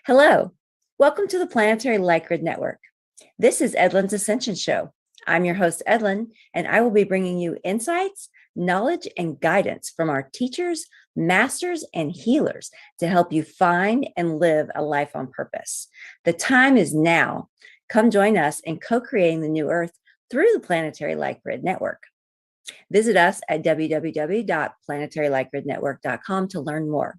Hello, welcome to the Planetary Light Grid Network. This is Edlin's Ascension Show. I'm your host, Edlin, and I will be bringing you insights, knowledge, and guidance from our teachers, masters, and healers to help you find and live a life on purpose. The time is now. Come join us in co-creating the new Earth through the Planetary Light Grid Network. Visit us at www.planetarylightgridnetwork.com to learn more.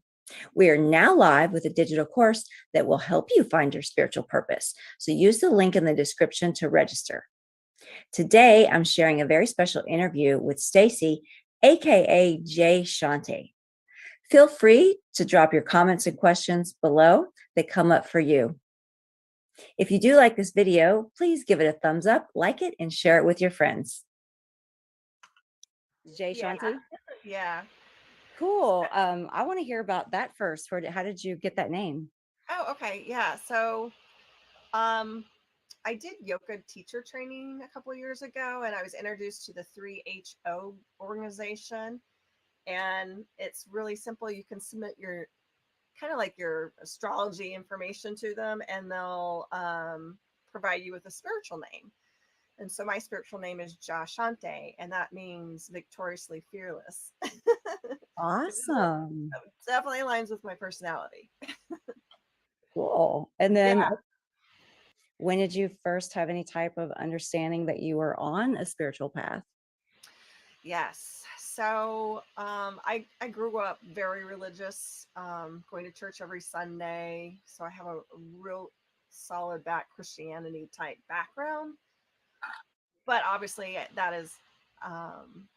We are now live with a digital course that will help you find your spiritual purpose. So use the link in the description to register. Today, I'm sharing a very special interview with Stacy, aka Jai Shante. Feel free to drop your comments and questions below that come up for you. If you do like this video, please give it a thumbs up, like it, and share it with your friends. Jai Yeah, Shanti? yeah. Cool. I want to hear about that first. How did you get that name? Oh, okay. Yeah. So, um, I did yoga teacher training a couple of years ago, and I was introduced to the 3HO organization. And it's really simple. You can submit your kind of like your astrology information to them, and they'll provide you with a spiritual name. And so my spiritual name is Jai Shante, and that means victoriously fearless. Which is Awesome. definitely aligns with my personality. Cool. And Yeah. then when did you first have any type of understanding that you were on a spiritual path? Yes. So I grew up very religious, going to church every Sunday. So I have a real solid back Christianity type background. But obviously, that is um,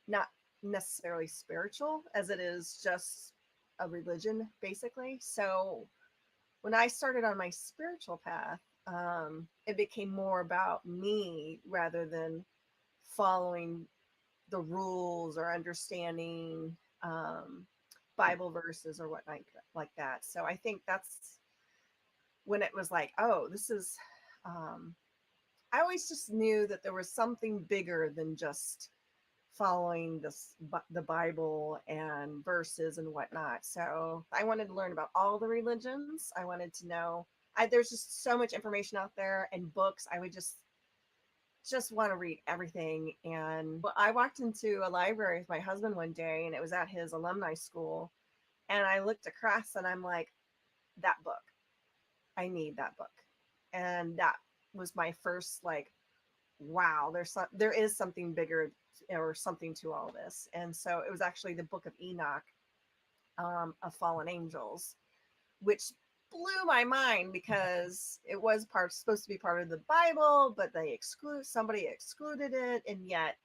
not necessarily spiritual as it is just a religion, basically. So when I started on my spiritual path, it became more about me rather than following the rules or understanding Bible verses or whatnot like that. So I think that's when it was like, oh, this is. Um, I always just knew that there was something bigger than just following the Bible and verses and whatnot. So I wanted to learn about all the religions. I wanted to know. There's just so much information out there and books. I would just want to read everything. And I walked into a library with my husband one day, and it was at his alumni school. And I looked across, and I'm like, that book. I need that book. And that was my first like, wow, there is something bigger or something to all this. And so it was actually the book of Enoch, of fallen angels, which blew my mind because it was supposed to be part of the Bible, but somebody excluded it, and yet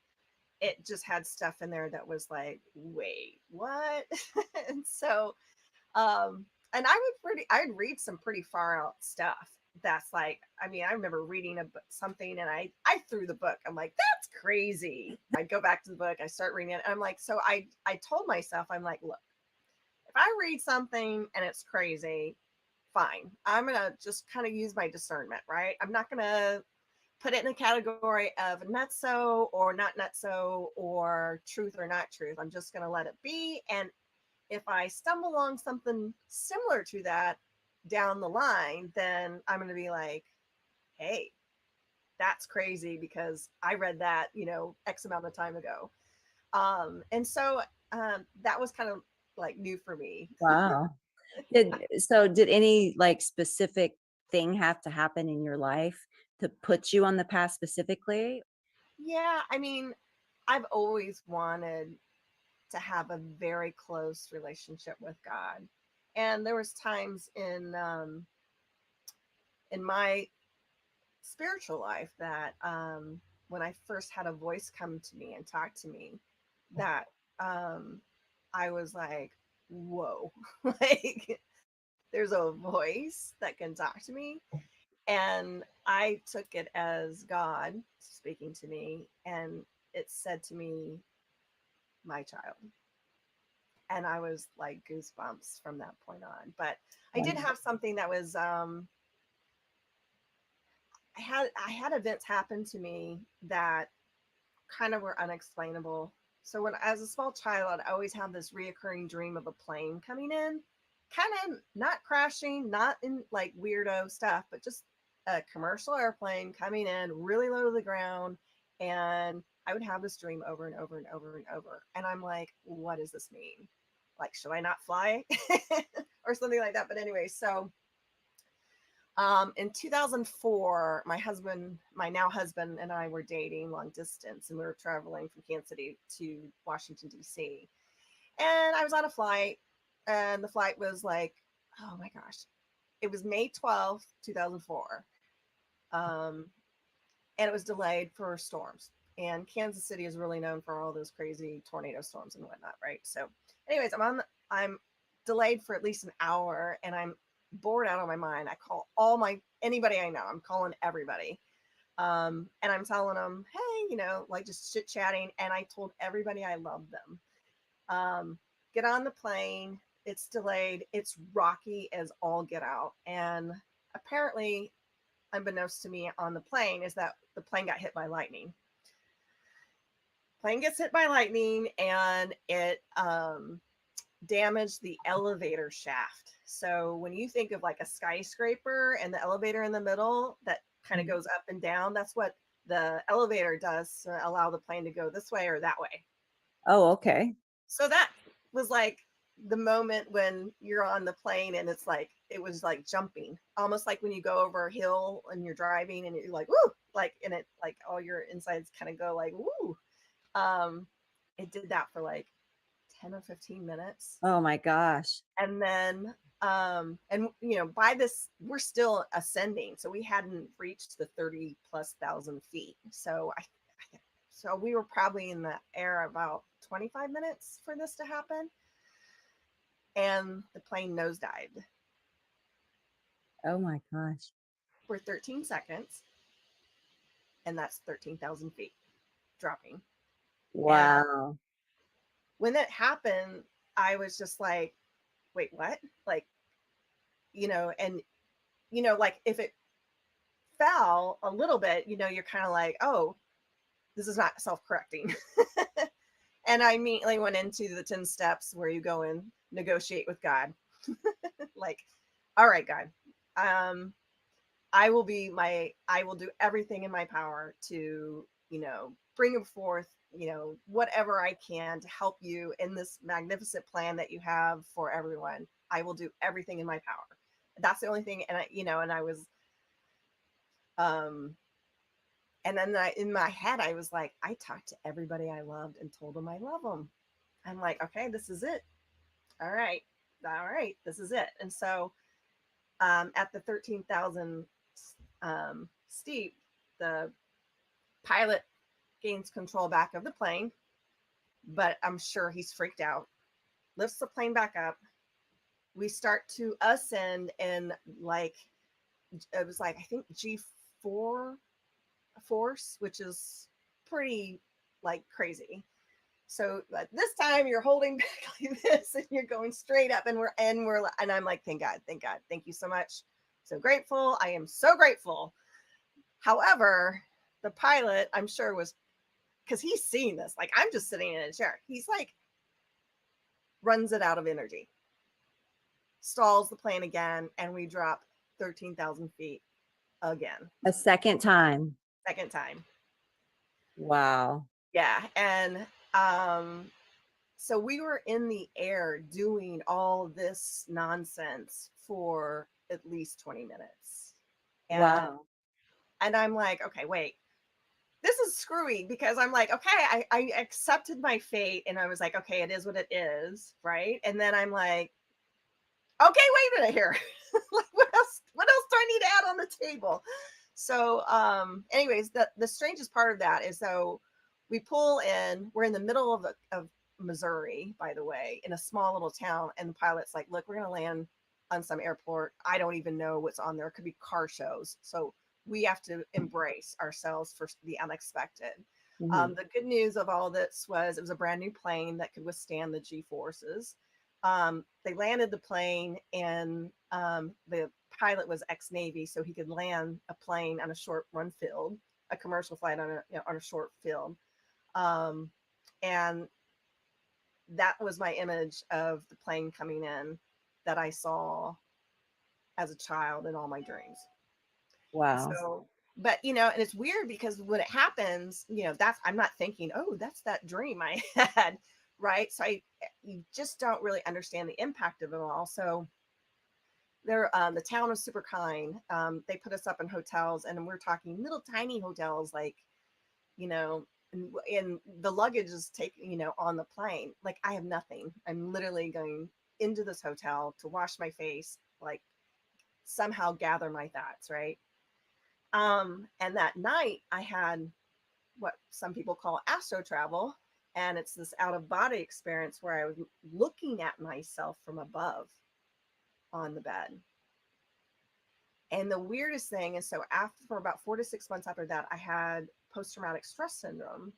it just had stuff in there that was like, wait, what? And so and I'd read some pretty far out stuff that's like, I mean, I remember reading something, and I threw the book. I'm like, that's crazy. I go back to the book, I start reading it, and I'm like, so I told myself, I'm like, look, if I read something and it's crazy, fine. I'm going to just kind of use my discernment, right? I'm not going to put it in a category of nutso or not nutso or truth or not truth. I'm just going to let it be. And if I stumble along something similar to that down the line, then I'm going to be like, hey, that's crazy because I read that, X amount of time ago. And so that was kind of like new for me. Wow. Did any like specific thing have to happen in your life to put you on the path specifically? Yeah, I mean, I've always wanted to have a very close relationship with God. And there was times in my spiritual life that when I first had a voice come to me and talk to me, that I was like, whoa, like there's a voice that can talk to me. And I took it as God speaking to me, and it said to me, my child. And I was like goosebumps from that point on. But I did have something that was I had events happen to me that kind of were unexplainable. So when as a small child, I'd always have this reoccurring dream of a plane coming in, kind of not crashing, not in like weirdo stuff, but just a commercial airplane coming in really low to the ground. And I would have this dream over and over and over and over. And I'm like, what does this mean? Like, should I not fly? Or something like that. But anyway, so in 2004, my now husband, and I were dating long distance, and we were traveling from Kansas City to Washington, D.C. And I was on a flight, and the flight was like, oh my gosh, it was May 12th, 2004. Um, and it was delayed for storms. And Kansas City is really known for all those crazy tornado storms and whatnot, right? So, anyways, I'm delayed for at least an hour, and I'm bored out of my mind. I call anybody I know. I'm calling everybody, and I'm telling them, hey, like just chit chatting. And I told everybody I love them. Get on the plane. It's delayed. It's rocky as all get out. And apparently, unbeknownst to me on the plane, is that the plane got hit by lightning. Plane gets hit by lightning, and it damaged the elevator shaft. So when you think of like a skyscraper and the elevator in the middle that kind of goes up and down, that's what the elevator does to allow the plane to go this way or that way. Oh, okay. So that was like the moment when you're on the plane and it was like jumping, almost like when you go over a hill and you're driving and you're like, woo, like, and it like all your insides kind of go like, woo. Um, it did that for like 10 or 15 minutes. Oh my gosh. And then, and by this, we're still ascending. So we hadn't reached the 30,000+ feet. So we were probably in the air about 25 minutes for this to happen. And the plane nosedived Oh my gosh. for 13 seconds. And that's 13,000 feet dropping. And Wow. when that happened, I was just like, wait, what? Like, and, like if it fell a little bit, you're kind of like, oh, this is not self-correcting. And I immediately went into the 10 steps where you go and negotiate with God. Like, all right, God, I will do everything in my power to, bring forth, whatever I can to help you in this magnificent plan that you have for everyone. I will do everything in my power. That's the only thing. And I was, and then in my head, I was like, I talked to everybody I loved and told them I love them. I'm like, okay, this is it. All right. All right. This is it. And so at the 13,000 steep, the pilot gains control back of the plane, but I'm sure he's freaked out, lifts the plane back up. We start to ascend in like, it was like, I think G4 force, which is pretty like crazy. So this time you're holding back like this and you're going straight up, and I'm like, thank God, thank you so much. So grateful. I am so grateful. However, the pilot, I'm sure, was, because he's seeing this, like I'm just sitting in a chair. He's like, runs it out of energy, stalls the plane again, and we drop 13,000 feet again. A second time. Second time. Wow. Yeah. And so we were in the air doing all this nonsense for at least 20 minutes. Wow. And I'm like, okay, wait, this is screwy, because I'm like, okay, I accepted my fate, and I was like, okay, it is what it is, right? And then I'm like, okay, wait a minute here. Like, what else do I need to add on the table? So anyways, the strangest part of that is, so we pull in, we're in the middle of Missouri, by the way, in a small little town, and the pilot's like, look, we're going to land on some airport. I don't even know what's on there. It could be car shows. So we have to embrace ourselves for the unexpected. Mhm. The good news of all this was it was a brand new plane that could withstand the G forces. They landed the plane, and the pilot was ex-Navy, so he could land a plane on a short run field, a commercial flight on a short field. And that was my image of the plane coming in that I saw as a child in all my dreams. Wow. So, but and it's weird because when it happens, that's, I'm not thinking, oh, that's that dream I had, right? So you just don't really understand the impact of it all. So the town was super kind. They put us up in hotels, and we're talking little tiny hotels, like, you know, and the luggage is taken, on the plane. Like, I have nothing. I'm literally going into this hotel to wash my face, like somehow gather my thoughts, right? And that night I had what some people call astro travel. And it's this out of body experience where I was looking at myself from above on the bed. And the weirdest thing is, so after, for about 4 to 6 months after that, I had post traumatic stress syndrome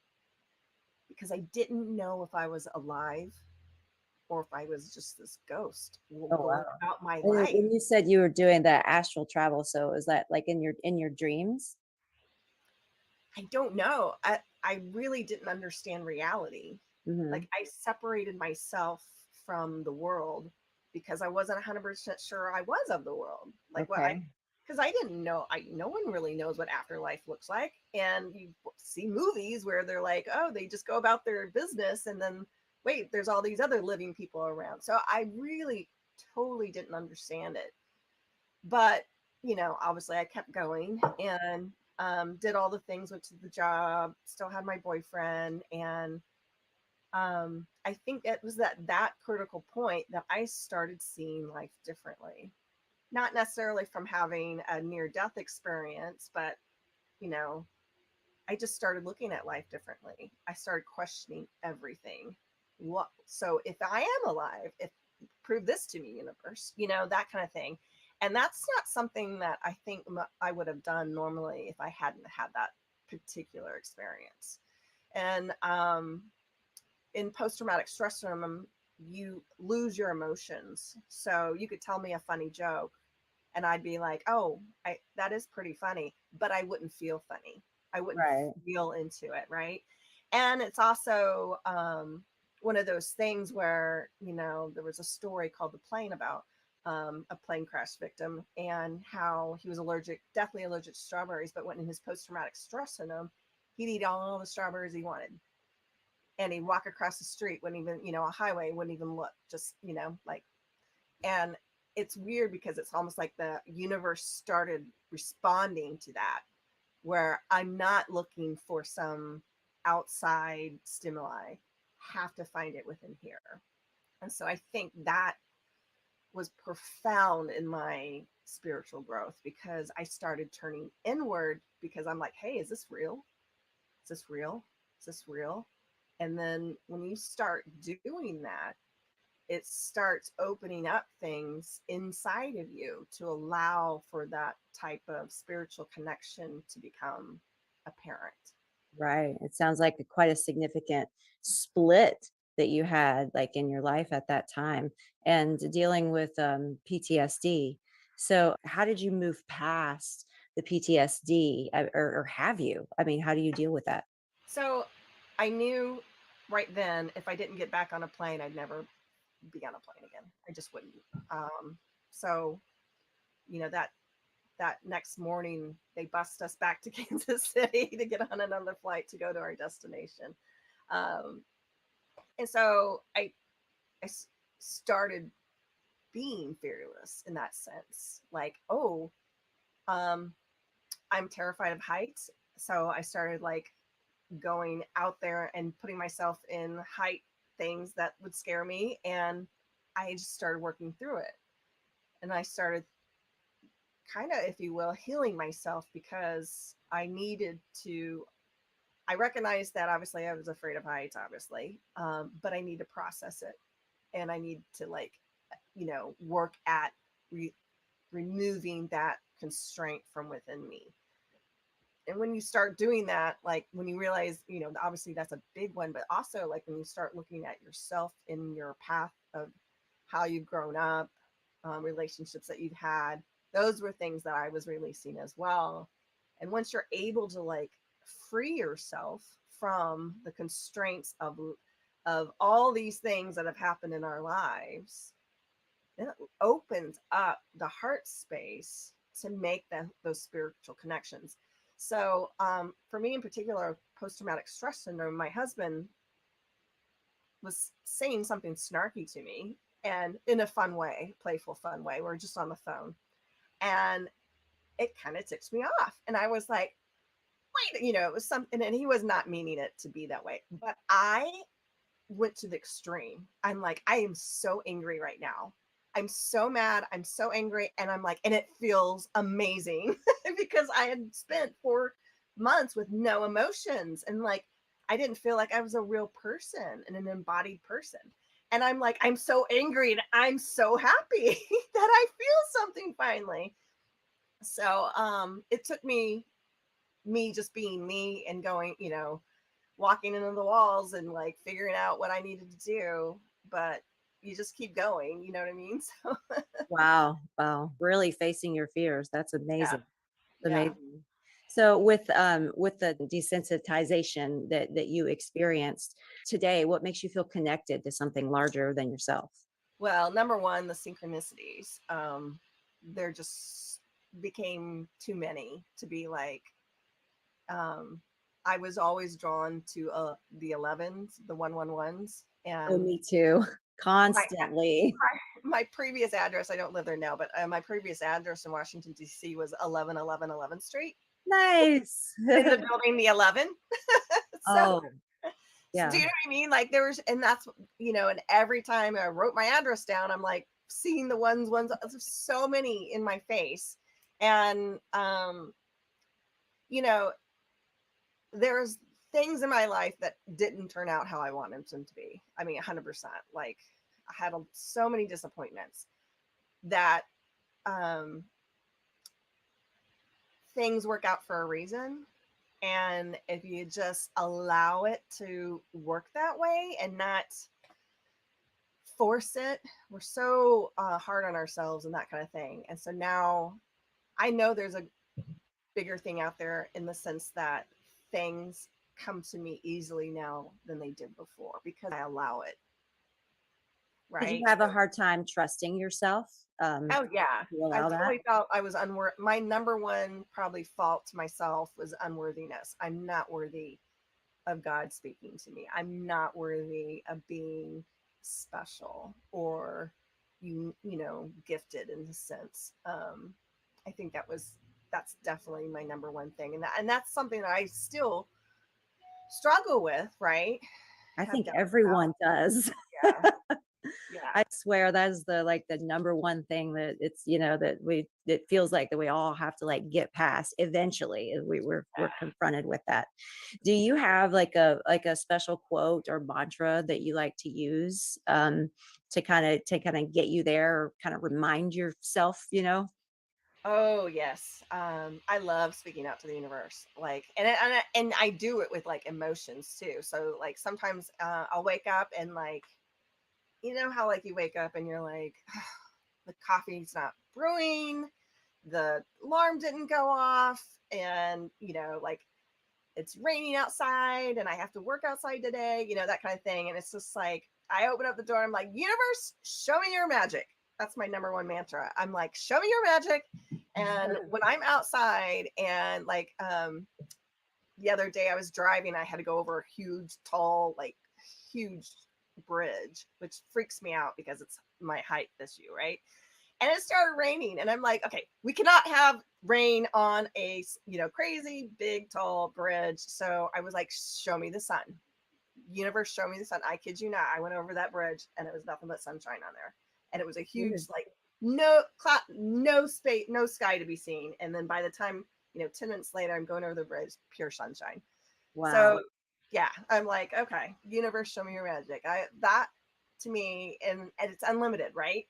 because I didn't know if I was alive or if I was just this ghost Oh going wow. about my And life. when you said you were doing the astral travel, so is that like in your dreams? I don't know. I really didn't understand reality. Hmm. Like, I separated myself from the world because I wasn't 100% sure I was of the world. Like, Okay. because I didn't know, no one really knows what afterlife looks like. And you see movies where they're like, oh, they just go about their business, and then wait, there's all these other living people around. So I really totally didn't understand it. But, obviously I kept going and did all the things, went to the job, still had my boyfriend. And I think it was that critical point that I started seeing life differently. Not necessarily from having a near death experience, but, you know, I just started looking at life differently. I started questioning everything. What? So if I am alive, if prove this to me, universe, that kind of thing. And that's not something that I think I would have done normally if I hadn't had that particular experience. And in post traumatic stress syndrome, you lose your emotions. So you could tell me a funny joke, and I'd be like, "Oh, that is pretty funny," but I wouldn't feel funny. I wouldn't Right. feel into it, right? And it's also one of those things where, there was a story called The Plane about a plane crash victim, and how he was deathly allergic to strawberries, but when in his post traumatic stress syndrome, he'd eat all the strawberries he wanted, and he'd walk across the street, wouldn't even, a highway, wouldn't even look, just, like, and it's weird because it's almost like the universe started responding to that, where I'm not looking for some outside stimuli, have to find it within here. And so I think that was profound in my spiritual growth, because I started turning inward, because I'm like, hey, is this real? Is this real? Is this real? And then when you start doing that, it starts opening up things inside of you to allow for that type of spiritual connection to become apparent. Right. It sounds like quite a significant split that you had like in your life at that time and dealing with PTSD. So, how did you move past the PTSD, or have you? I mean, how do you deal with that? So I knew right then, if I didn't get back on a plane, I'd never be on a plane again. I just wouldn't. So, that next morning they bussed us back to Kansas City to get on another flight to go to our destination. Um, and so started being fearless in that sense. Like, oh, um, I'm terrified of heights. So I started like going out there and putting myself in height things that would scare me. And I just started working through it. And I started kind of, if you will, healing myself, because I recognized that obviously I was afraid of heights, obviously, but I need to process it. And I need to, like, work at removing that constraint from within me. And when you start doing that, like when you realize, obviously that's a big one, but also like when you start looking at yourself in your path of how you've grown up, relationships that you've had, those were things that I was releasing as well. And once you're able to like free yourself from the constraints of all these things that have happened in our lives, It opens up the heart space to make those spiritual connections. So for me in particular, post-traumatic stress syndrome, my husband was saying something snarky to me, and in a fun way, playful, fun way. We're just on the phone. And it kind of ticks me off. And I was like, wait, it was something, and he was not meaning it to be that way. But I went to the extreme. I'm like, I am so angry right now. I'm so mad. I'm so angry. And I'm like, and it feels amazing because I had spent 4 months with no emotions. And like, I didn't feel like I was a real person and an embodied person. And I'm like, I'm so angry and I'm so happy that I feel something finally. So it took me just being me and going, walking into the walls and like figuring out what I needed to do. But you just keep going, you know what I mean? So Wow. Wow. Really facing your fears. That's yeah, amazing. yeah. Amazing. So with the desensitization that you experienced today, what makes you feel connected to something larger than yourself? Well, number one, the synchronicities. There just became too many to be like, um, I was always drawn to the 11s, the 111s. Oh, And me too. my, Constantly. my previous address, I don't live there now, but my previous address in Washington, D.C. was 1111 11th Street Nice. in the building, the 11. So, Oh, do yeah. you know what I mean? Like there was, and that's, and every time I wrote my address down, I'm like seeing the ones, so many in my face. And, you know, there's things in my life that didn't turn out how I wanted them to be. I mean, 100%. Like I had so many disappointments that, um, things work out for a reason. And if you just allow it to work that way and not force it, we're so hard on ourselves and that kind of thing. And so now I know there's a bigger thing out there in the sense that things come to me easily now than they did before because I allow it. Did you Right. have a So, hard time trusting yourself, oh, yeah. to I allow that? totally felt I was unworthy. My number one probably fault to myself was unworthiness. I'm not worthy of God speaking to me. I'm not worthy of being special or gifted in a sense. I think that's definitely my number one thing. And that's something that I still struggle with, right? I Have think doubts everyone does. about. Yeah. Yeah. I swear that is the like the number one thing that it's that it feels like that we all have to like get past eventually. We're confronted with that. Do you have like a special quote or mantra that you like to use to kind of get you there or kind of remind yourself? Oh yes, I love speaking out to the universe. Like, and I do it with like emotions too. So like sometimes I'll wake up and like, how like you wake up and you're like, the coffee's not brewing, the alarm didn't go off, and like it's raining outside and I have to work outside today, that kind of thing. And it's just like I open up the door, I'm like, universe, show me your magic. That's my number one mantra. I'm like, show me your magic. And when I'm outside and like the other day I was driving, I had to go over a huge, tall, like huge bridge, which freaks me out because it's my height issue, right? And it started raining and I'm like, okay, we cannot have rain on a crazy big tall bridge. So I was like, show me the sun, universe, show me the sun. I kid you not, I went over that bridge and it was nothing but sunshine on there, and it was a huge, like, no cloud, no space, no sky to be seen. And then by the time 10 minutes later I'm going over the bridge, pure sunshine. Wow. So yeah, I'm like, okay, universe, show me your magic. That to me, and it's unlimited, right?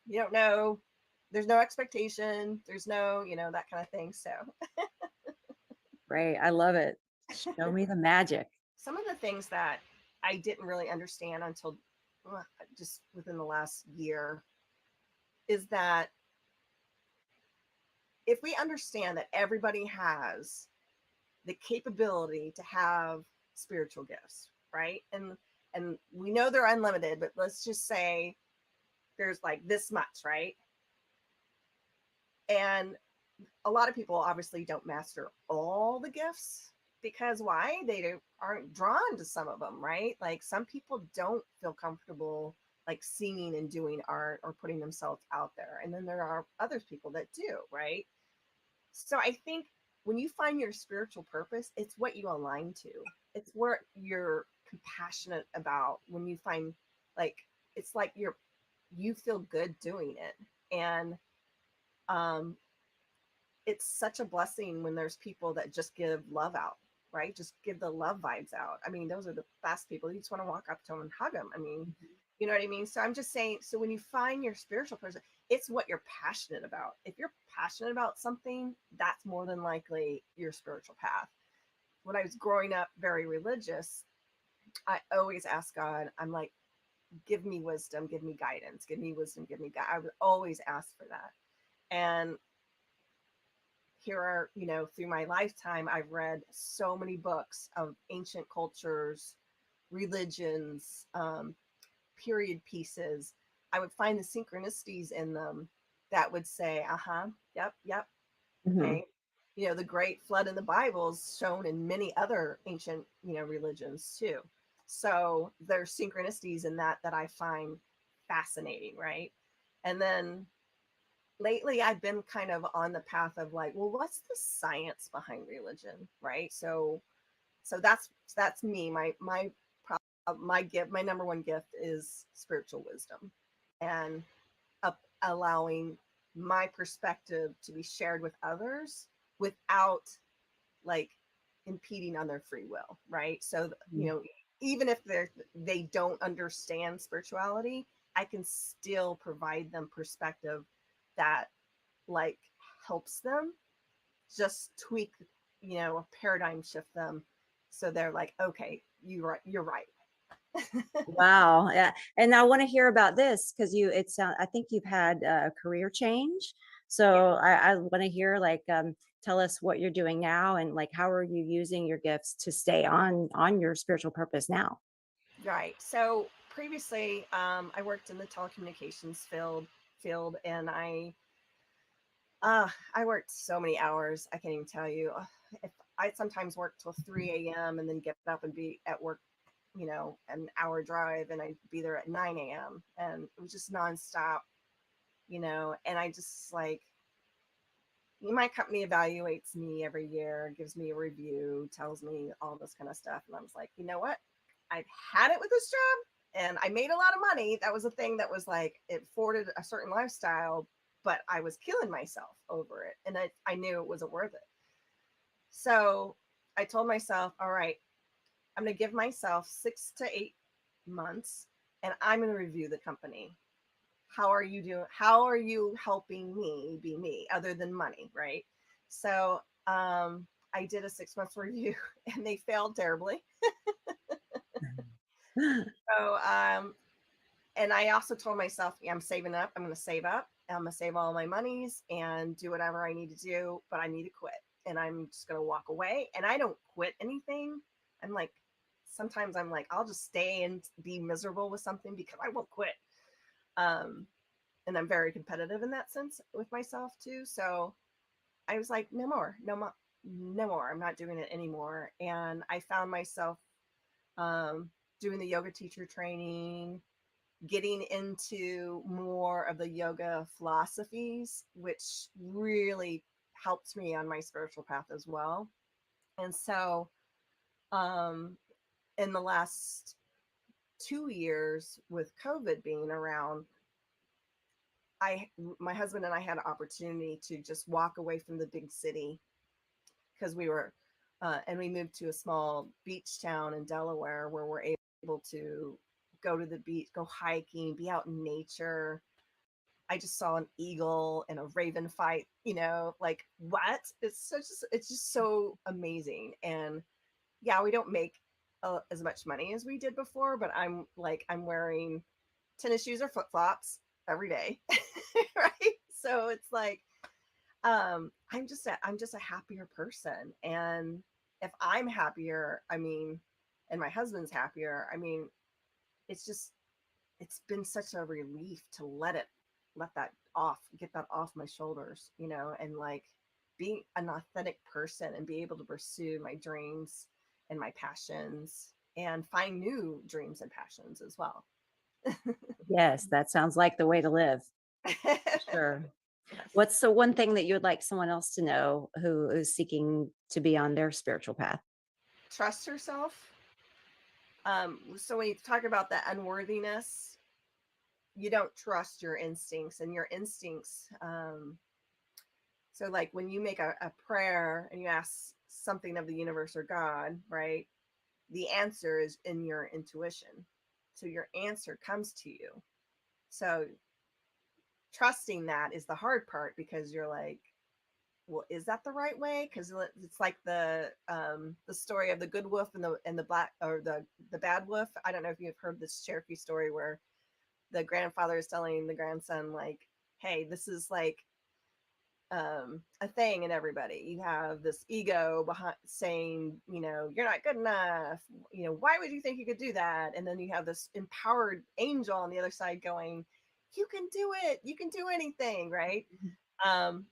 You don't know, there's no expectation, there's no that kind of thing. So Great. I love it. Show me the magic. some of the things that I didn't really understand until just within the last year is that if we understand that everybody has the capability to have spiritual gifts, right? And we know they're unlimited, but let's just say here's like this much, right? And a lot of people obviously don't master all the gifts because why? Aren't drawn to some of them, right? Like some people don't feel comfortable like singing and doing art or putting themselves out there. And then there are other people that do, right? So I think when you find your spiritual purpose, it's what you align to. It's what you're compassionate about when you find like it's like you feel good doing it. And um it's such a blessing when there's people that just give love out, right? Just give the love vibes out. I mean, those are the best people. You just want to walk up to them and hug them. I mean, you know what I mean? So I'm just saying, so when you find your spiritual person, it's what you're passionate about. If you're passionate about something, that's more than likely your spiritual path. When I was growing up very religious, I always asked God, I'm like, give me wisdom, give me guidance, give me wisdom, give me guidance. I would always ask for that. And here are, through my lifetime, I've read so many books of ancient cultures, religions, period pieces. I would find the synchronicities in them that would say, yep, yep, Mhm. okay. The great flood in the Bible is shown in many other ancient, religions too. So there's synchronicities in that I find fascinating, right? And then lately I've been kind of on the path of like, well, what's the science behind religion, right? So that's me. My gift, my number one gift is spiritual wisdom, and allowing my perspective to be shared with others without like impeding on their free will, right? So even if they don't understand spirituality, I can still provide them perspective that like helps them just tweak, a paradigm shift them so they're like, okay, you're right. Wow. Yeah. And I want to hear about this because I think you've had a career change. Yeah, So I want to hear like, tell us what you're doing now and like, how are you using your gifts to stay on your spiritual purpose now? right. So previously, I worked in the telecommunications field, and I worked so many hours. I can't even tell you. If I'd sometimes work till 3 a.m. and then get up and be at work, an hour drive, and I'd be there at 9 a.m. And it was just nonstop, and I just like, my company evaluates me every year, gives me a review, tells me all this kind of stuff. And I was like, you know what? I've had it with this job and I made a lot of money. That was a thing that was like, it afforded a certain lifestyle, but I was killing myself over it. And I knew it wasn't worth it. So I told myself, all right, I'm going to give myself 6 to 8 months and I'm going to review the company. How are you doing? How are you helping me be me other than money? Right. So I did a 6 months review and they failed terribly. So and I also told myself, yeah, I'm saving up. I'm going to save up. I'm going to save all my monies and do whatever I need to do, but I need to quit. And I'm just going to walk away. And I don't quit anything. I'm like, sometimes I'm like, I'll just stay and be miserable with something because I won't quit. Um, and I'm very competitive in that sense with myself too. So I was like, no more, no more, no more. I'm not doing it anymore. And I found myself um, doing the yoga teacher training, getting into more of the yoga philosophies, which really helped me on my spiritual path as well. And so, um, in the last 2 years with COVID being around, my husband and I had an opportunity to just walk away from the big city because and we moved to a small beach town in Delaware where we're able to go to the beach, go hiking, be out in nature. I just saw an eagle and a raven fight, like what? It's just so amazing. And yeah, we don't make as much money as we did before, but I'm wearing tennis shoes or flip flops every day, right? So it's like I'm just a happier person, and if I'm happier, I mean, and my husband's happier, I mean, it's just it's been such a relief to let that get that off my shoulders, and like be an authentic person and be able to pursue my dreams and my passions and find new dreams and passions as well. Yes, that sounds like the way to live. Sure. Yes. What's the one thing that you would like someone else to know who is seeking to be on their spiritual path? Trust yourself. So when you talk about that unworthiness, you don't trust your instincts, and your instincts. So like when you make a prayer and you ask something of the universe or God, right? The answer is in your intuition. So your answer comes to you. So trusting that is the hard part, because you're like, well, is that the right way? Because it's like the story of the good wolf and the black, or the bad wolf. I don't know if you've heard this Cherokee story where the grandfather is telling the grandson, like, hey, this is like a thing in everybody. You have this ego behind saying, you're not good enough. Why would you think you could do that? And then you have this empowered angel on the other side going, you can do it. You can do anything, right? Um,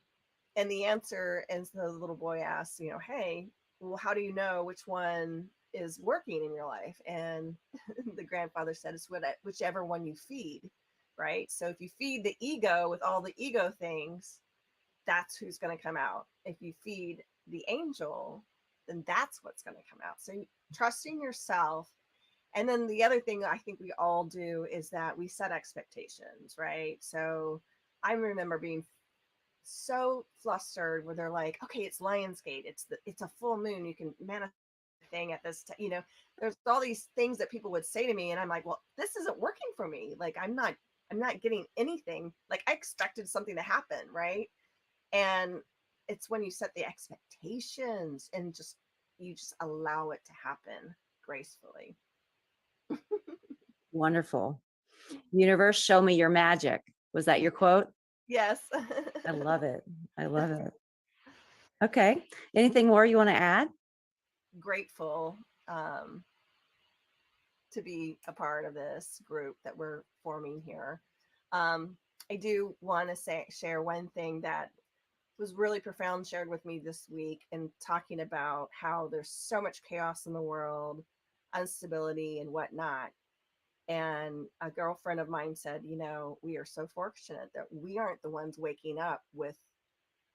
and the answer, and the little boy asks, hey, well, how do you know which one is working in your life? And the grandfather said, it's whichever one you feed, right? So if you feed the ego with all the ego things, that's who's going to come out. If you feed the angel, then that's what's going to come out. So trusting yourself. And then the other thing I think we all do is that we set expectations, right? So I remember being so flustered where they're like, okay, it's Lionsgate, it's a full moon, you can manifest thing at this there's all these things that people would say to me, and I'm like, well, this isn't working for me. Like I'm not getting anything. Like I expected something to happen, right? And it's when you set the expectations and you just allow it to happen gracefully. Wonderful. Universe, show me your magic. Was that your quote? Yes. I love it. I love it. Okay. Anything more you want to add? Grateful to be a part of this group that we're forming here. Um, I do want to share one thing that was really profound, shared with me this week, and talking about how there's so much chaos in the world, instability and whatnot. And a girlfriend of mine said, we are so fortunate that we aren't the ones waking up with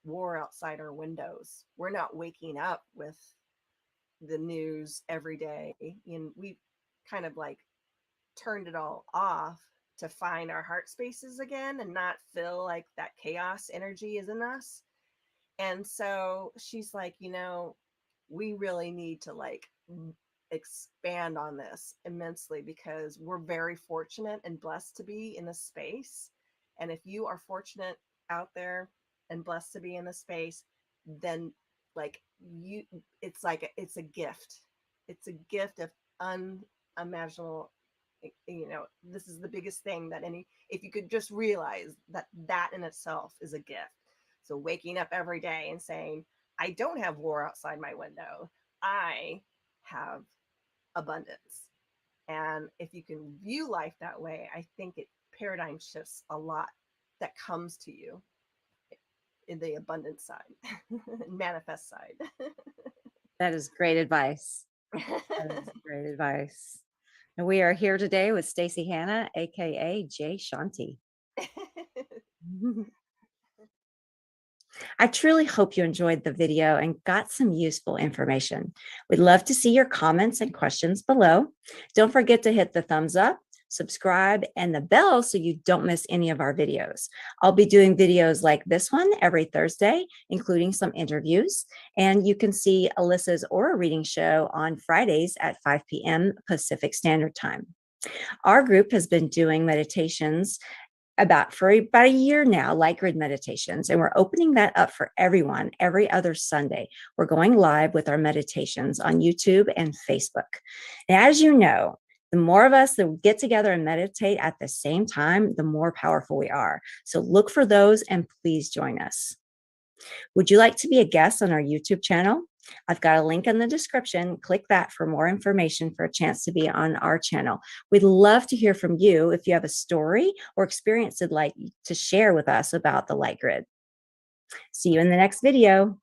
war outside our windows. We're not waking up with the news every day. And we kind of like turned it all off to find our heart spaces again and not feel like that chaos energy is in us. And so she's like, we really need to like expand on this immensely, because we're very fortunate and blessed to be in this space. And if you are fortunate out there and blessed to be in this space, then like it's a gift. It's a gift of unimaginable. This is the biggest thing that if you could just realize that in itself is a gift. So waking up every day and saying, I don't have war outside my window. I have abundance. And if you can view life that way, I think it paradigm shifts a lot that comes to you in the abundance side, manifest side. That is great advice. That is great advice. And we are here today with Stacy Hanna, aka Jai Shante. I truly hope you enjoyed the video and got some useful information. We'd love to see your comments and questions below. Don't forget to hit the thumbs up, subscribe, and the bell so you don't miss any of our videos. I'll be doing videos like this one every Thursday, including some interviews. And you can see Alyssa's Aura Reading Show on Fridays at 5 p.m. Pacific Standard Time. Our group has been doing meditations for about a year now, light grid meditations, and we're opening that up for everyone every other Sunday. We're going live with our meditations on YouTube and Facebook. And as you know, the more of us that get together and meditate at the same time, the more powerful we are. So look for those and please join us. Would you like to be a guest on our YouTube channel? I've got a link in the description. Click that for more information for a chance to be on our channel. We'd love to hear from you if you have a story or experience you'd like to share with us about the light grid. See you in the next video.